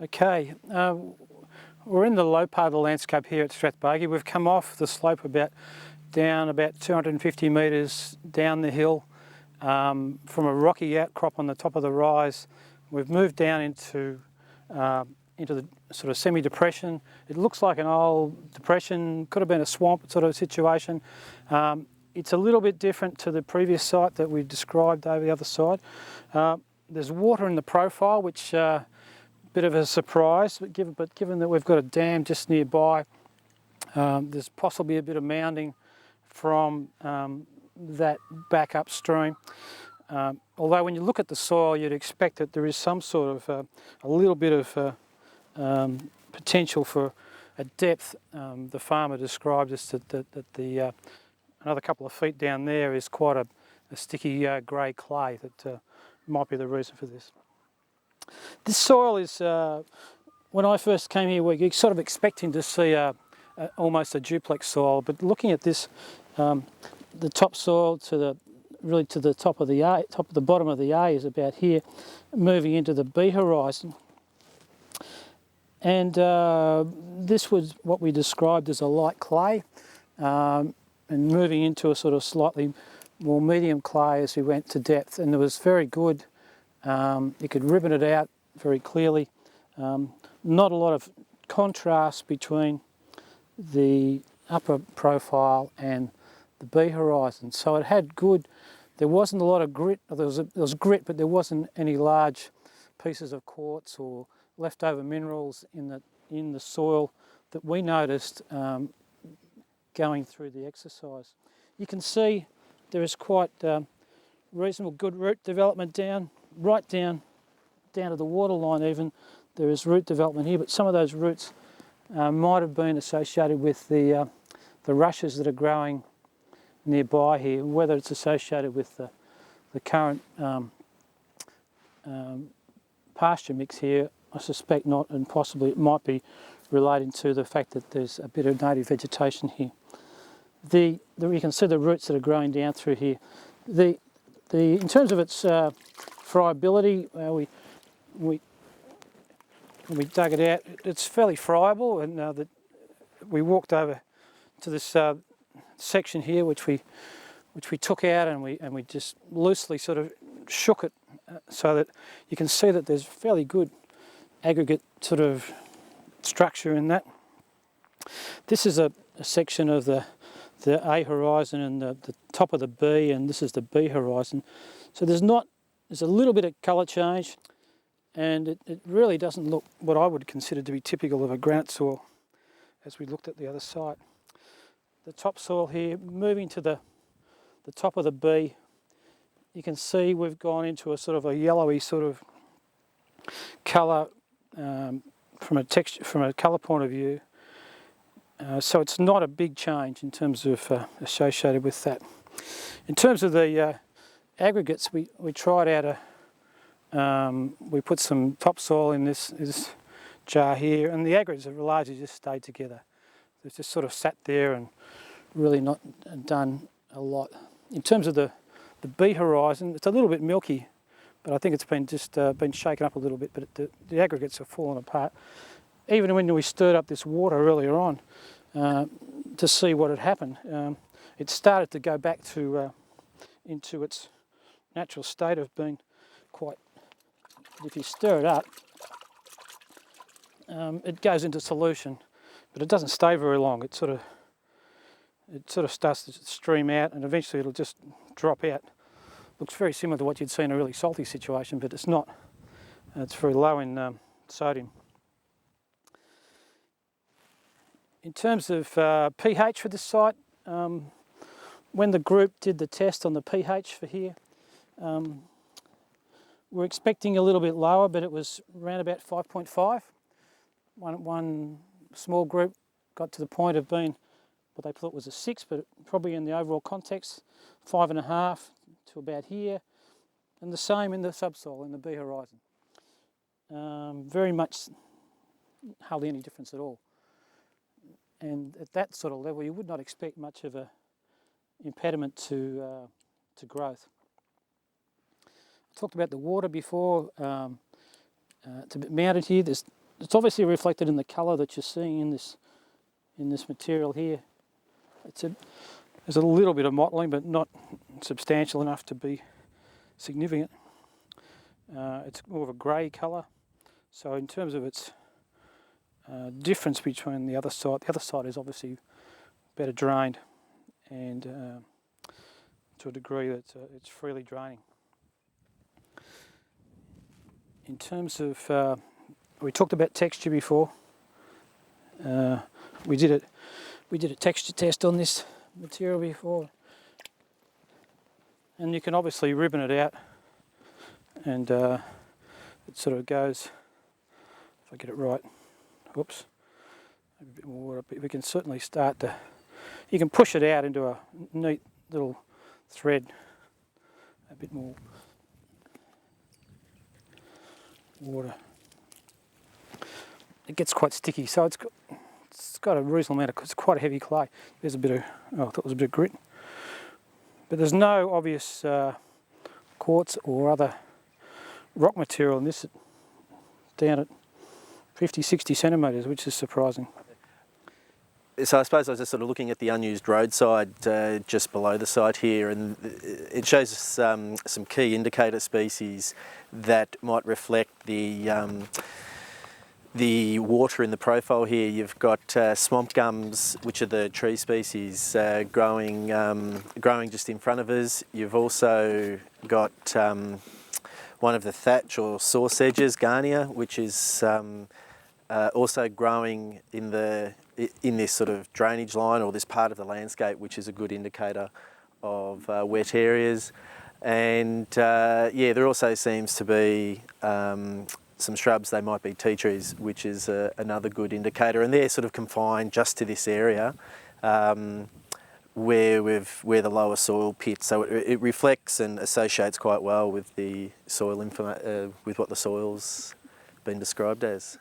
Okay, we're in the low part of the landscape here at Strathbogie. We've come off the slope down about 250 metres down the hill from a rocky outcrop on the top of the rise. We've moved down into the sort of semi-depression. It looks like an old depression, could have been a swamp sort of situation. It's a little bit different to the previous site that we described over the other side. There's water in the profile, which bit of a surprise, but given that we've got a dam just nearby, there's possibly a bit of mounding from that back upstream. Although when you look at the soil, you'd expect that there is some sort of a little bit of potential for a depth. The farmer described us that another couple of feet down there is quite a sticky grey clay that might be the reason for this. This soil is, when I first came here, we're sort of expecting to see almost a duplex soil, but looking at this, the topsoil to the top of the bottom of the A is about here, moving into the B horizon. And this was what we described as a light clay, and moving into a sort of slightly more medium clay as we went to depth, and it was very good. You could ribbon it out very clearly. Not a lot of contrast between the upper profile and the B horizon. So it had good, there wasn't a lot of grit, there was grit, but there wasn't any large pieces of quartz or leftover minerals in the soil that we noticed going through the exercise. You can see there is quite reasonable good root development right down to the water line even. There is root development here, but some of those roots might have been associated with the rushes that are growing nearby here. Whether it's associated with the current pasture mix here, I suspect not, and possibly it might be relating to the fact that there's a bit of native vegetation here. You can see the roots that are growing down through here. In terms of its friability, we dug it out. It's fairly friable, and we walked over to this section here, which we took out, and we just loosely sort of shook it so that you can see that there's fairly good aggregate sort of structure in that. This is a section of the A horizon and the top of the B, and this is the B horizon. So there's a little bit of colour change, and it really doesn't look what I would consider to be typical of a granite soil as we looked at the other site. The topsoil here, moving to the top of the B, you can see we've gone into a sort of a yellowy sort of colour from a colour point of view. So it's not a big change in terms of associated with that. In terms of the aggregates, we tried out we put some topsoil in this jar here, and the aggregates have largely just stayed together. They've just sort of sat there and really not done a lot. In terms of the B horizon, it's a little bit milky, but I think it's been shaken up a little bit, but the aggregates have fallen apart. Even when we stirred up this water earlier on to see what had happened, it started to go back into its natural state of being quite, if you stir it up, it goes into solution, but it doesn't stay very long. It sort of starts to stream out, and eventually it'll just drop out. Looks very similar to what you'd see in a really salty situation, but it's not. It's very low in sodium. In terms of pH for this site, when the group did the test on the pH for here, we're expecting a little bit lower, but it was around about 5.5. One small group got to the point of being what they thought was a 6, but probably in the overall context, 5.5 to about here, and the same in the subsoil in the B horizon. Very much hardly any difference at all. And at that sort of level, you would not expect much of a impediment to growth. I talked about the water before. It's a bit mounted here. There's it's obviously reflected in the colour that you're seeing in this material here. There's a little bit of mottling, but not substantial enough to be significant. It's more of a grey colour. So in terms of its difference between the other side is obviously better drained, and to a degree that it's freely draining. In terms of, we talked about texture before. We did a texture test on this material before, and you can obviously ribbon it out, and it sort of goes. If I get it right, whoops, maybe a bit more water. But we can certainly start to. You can push it out into a neat little thread. A bit more water. It gets quite sticky, so it's got a reasonable amount of. It's quite a heavy clay. There's a bit of. Oh, I thought it was a bit of grit, but there's no obvious quartz or other rock material in this. Down at 50-60 centimetres, which is surprising. So I suppose I was just sort of looking at the unused roadside just below the site here, and it shows us some key indicator species that might reflect the water in the profile here. You've got swamp gums, which are the tree species growing just in front of us. You've also got one of the thatch or saw sedges, Garnia, which is also growing in this sort of drainage line or this part of the landscape, which is a good indicator of wet areas. And yeah, there also seems to be some shrubs. They might be tea trees, which is another good indicator, and they're sort of confined just to this area where the lower soil pit. So it reflects and associates quite well with the soil with what the soil's been described as.